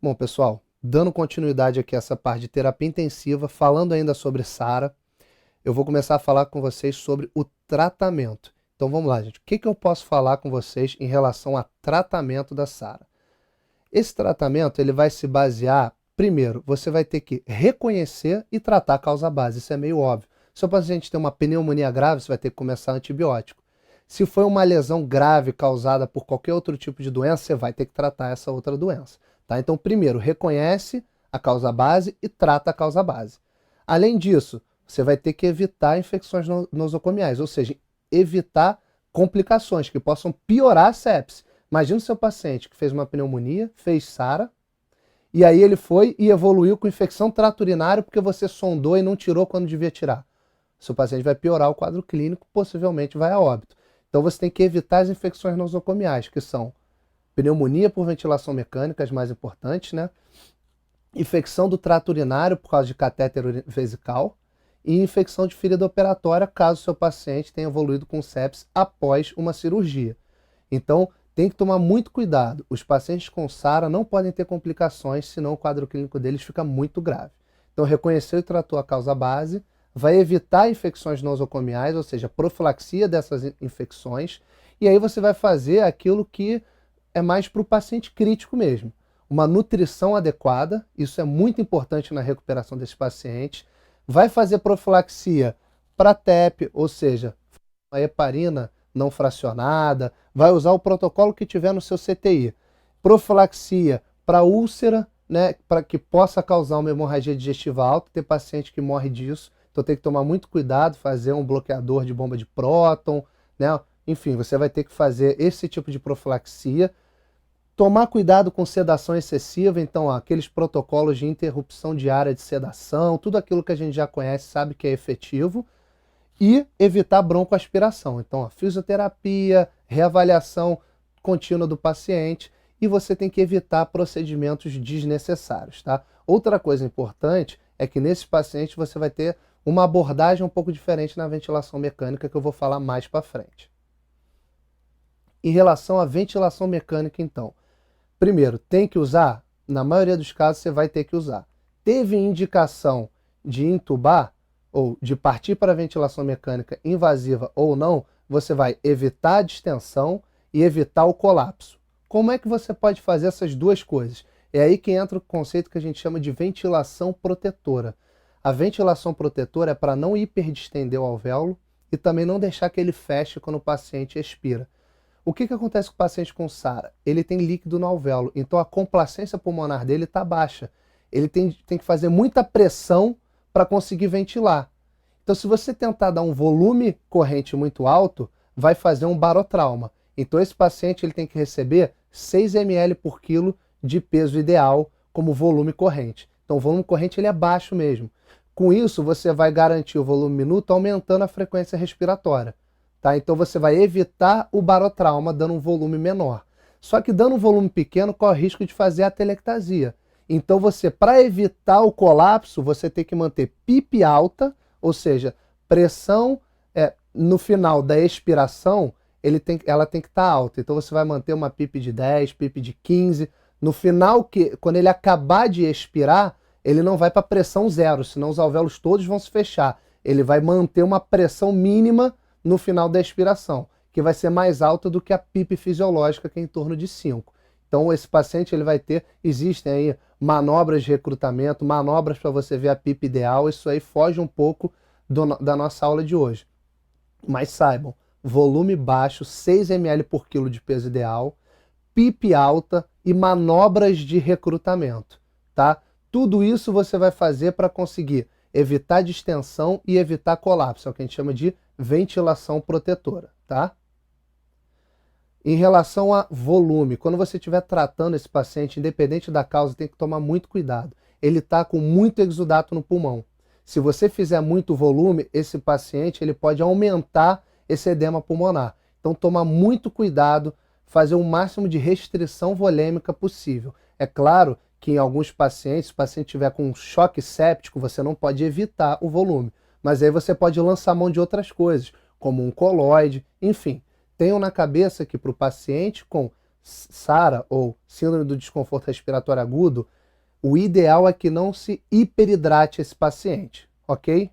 Bom, pessoal, dando continuidade aqui a essa parte de terapia intensiva, falando ainda sobre SARA, eu vou começar a falar com vocês sobre o tratamento. Então vamos lá, gente. O que eu posso falar com vocês em relação a tratamento da SARA? Esse tratamento ele vai se basear, primeiro, você vai ter que reconhecer e tratar a causa base. Isso é meio óbvio. Se o paciente tem uma pneumonia grave, você vai ter que começar antibiótico. Se foi uma lesão grave causada por qualquer outro tipo de doença, você vai ter que tratar essa outra doença. Tá? Então, primeiro, reconhece a causa base e trata a causa base. Além disso, você vai ter que evitar infecções nosocomiais, ou seja, evitar complicações que possam piorar a sepse. Imagina o seu paciente que fez uma pneumonia, fez SARA, e aí ele foi e evoluiu com infecção trato urinário porque você sondou e não tirou quando devia tirar. O seu paciente vai piorar o quadro clínico, possivelmente vai a óbito. Então você tem que evitar as infecções nosocomiais, que são pneumonia por ventilação mecânica, as mais importantes, né? Infecção do trato urinário por causa de catéter vesical e infecção de ferida operatória, caso o seu paciente tenha evoluído com sepsis após uma cirurgia. Então, tem que tomar muito cuidado. Os pacientes com SARA não podem ter complicações, senão o quadro clínico deles fica muito grave. Então, reconheceu e tratou a causa base, vai evitar infecções nosocomiais, ou seja, profilaxia dessas infecções, e aí você vai fazer aquilo que é mais para o paciente crítico mesmo. Uma nutrição adequada, isso é muito importante na recuperação desse paciente. Vai fazer profilaxia para TEP, ou seja, a heparina não fracionada, vai usar o protocolo que tiver no seu CTI. Profilaxia para úlcera, né, para que possa causar uma hemorragia digestiva alta, tem paciente que morre disso, então tem que tomar muito cuidado, fazer um bloqueador de bomba de próton, né? Enfim, você vai ter que fazer esse tipo de profilaxia. Tomar cuidado com sedação excessiva, então aqueles protocolos de interrupção diária de sedação, tudo aquilo que a gente já conhece, sabe que é efetivo. E evitar broncoaspiração. Então, a fisioterapia, reavaliação contínua do paciente e você tem que evitar procedimentos desnecessários, tá? Outra coisa importante é que nesses pacientes você vai ter uma abordagem um pouco diferente na ventilação mecânica que eu vou falar mais para frente. Em relação à ventilação mecânica, então, primeiro, tem que usar? Na maioria dos casos você vai ter que usar. Teve indicação de intubar ou de partir para a ventilação mecânica invasiva ou não, você vai evitar a distensão e evitar o colapso. Como é que você pode fazer essas duas coisas? É aí que entra o conceito que a gente chama de ventilação protetora. A ventilação protetora é para não hiperdistender o alvéolo e também não deixar que ele feche quando o paciente expira. O que acontece com o paciente com SARA? Ele tem líquido no alvéolo, então a complacência pulmonar dele está baixa. Ele tem que fazer muita pressão para conseguir ventilar. Então, se você tentar dar um volume corrente muito alto, vai fazer um barotrauma. Então, esse paciente ele tem que receber 6 ml por quilo de peso ideal como volume corrente. Então, o volume corrente ele é baixo mesmo. Com isso, você vai garantir o volume minuto aumentando a frequência respiratória. Tá? Então, você vai evitar o barotrauma dando um volume menor. Só que dando um volume pequeno, corre o risco de fazer atelectasia. Então, para evitar o colapso, você tem que manter PIP alta, ou seja, pressão no final da expiração, ela tem que estar alta. Então, você vai manter uma PIP de 10, PIP de 15. No final, quando ele acabar de expirar, ele não vai para pressão zero, senão os alvéolos todos vão se fechar. Ele vai manter uma pressão mínima no final da expiração, que vai ser mais alta do que a PIP fisiológica, que é em torno de 5. Então, esse paciente ele vai ter, existem aí manobras de recrutamento, manobras para você ver a PIP ideal, isso aí foge um pouco da nossa aula de hoje. Mas saibam, volume baixo, 6 ml por quilo de peso ideal, PIP alta e manobras de recrutamento, tá? Tudo isso você vai fazer para conseguir evitar distensão e evitar colapso, é o que a gente chama de ventilação protetora, tá? Em relação a volume, quando você estiver tratando esse paciente, independente da causa, tem que tomar muito cuidado. Ele está com muito exudato no pulmão. Se você fizer muito volume, esse paciente ele pode aumentar esse edema pulmonar. Então, tomar muito cuidado, fazer o máximo de restrição volêmica possível. É claro que em alguns pacientes, se o paciente estiver com um choque séptico, você não pode evitar o volume. Mas aí você pode lançar mão de outras coisas, como um coloide, enfim. Tenham na cabeça que para o paciente com SARA, ou Síndrome do Desconforto Respiratório Agudo, o ideal é que não se hiperidrate esse paciente, ok?